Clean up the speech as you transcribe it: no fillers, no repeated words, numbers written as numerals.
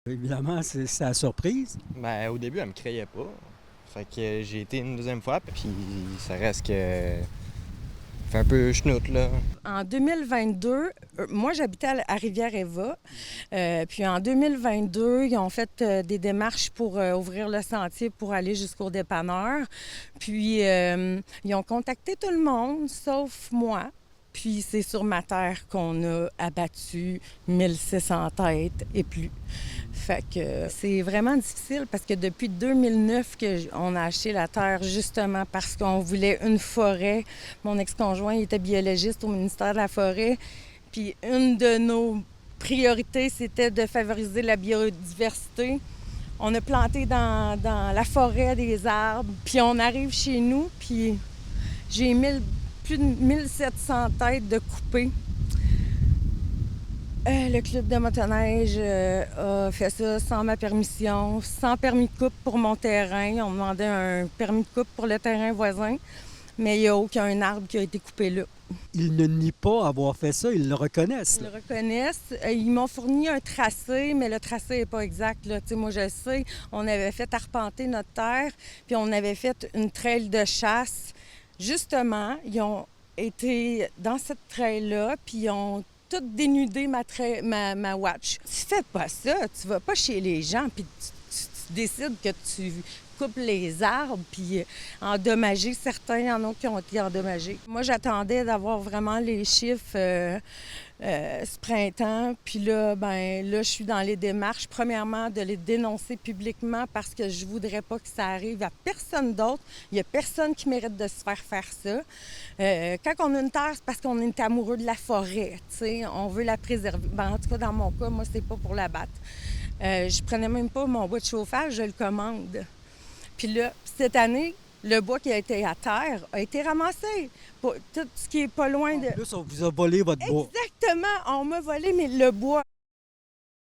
Évidemment, c'est la surprise. Ben, au début, elle me créait pas. Fait que j'ai été une deuxième fois, puis ça reste que... fait un peu schnout, là. En 2022, moi, j'habitais à Rivière-Eva. Puis en 2022, ils ont fait des démarches pour ouvrir le sentier pour aller jusqu'au dépanneur. Puis ils ont contacté tout le monde, sauf moi. Puis c'est sur ma terre qu'on a abattu 1600 têtes et plus. Fait que c'est vraiment difficile parce que depuis 2009 qu'on a acheté la terre justement parce qu'on voulait une forêt. Mon ex-conjoint il était biologiste au ministère de la Forêt. Puis une de nos priorités, c'était de favoriser la biodiversité. On a planté dans la forêt des arbres. Puis on arrive chez nous, puis j'ai plus de 1700 têtes de coupées. Le club de motoneige a fait ça sans ma permission, sans permis de coupe pour mon terrain. On demandait un permis de coupe pour le terrain voisin, mais il n'y a aucun arbre qui a été coupé là. Ils ne nient pas avoir fait ça, ils le reconnaissent. Ils le reconnaissent. Ils m'ont fourni un tracé, mais le tracé n'est pas exact. Là. Moi, je sais, on avait fait arpenter notre terre, puis on avait fait une trail de chasse. Justement, ils ont été dans cette trail-là, puis ils ont tout dénudé ma watch. Tu fais pas ça, tu vas pas chez les gens, puis tu décides que tu coupes les arbres, puis endommager certains, il y en a qui ont été endommagés. Moi, j'attendais d'avoir vraiment les chiffres ce printemps, puis là, je suis dans les démarches. Premièrement, de les dénoncer publiquement parce que je voudrais pas que ça arrive à personne d'autre. Il y a personne qui mérite de se faire ça. Quand on a une terre, c'est parce qu'on est amoureux de la forêt, tu sais, on veut la préserver. En tout cas, dans mon cas, moi, c'est pas pour la battre. Je prenais même pas mon bois de chauffage, je le commande. Puis là, cette année, le bois qui a été à terre a été ramassé. Tout ce qui est pas loin de... En plus, on vous a volé votre bois. Exactement, on m'a volé, mais le bois.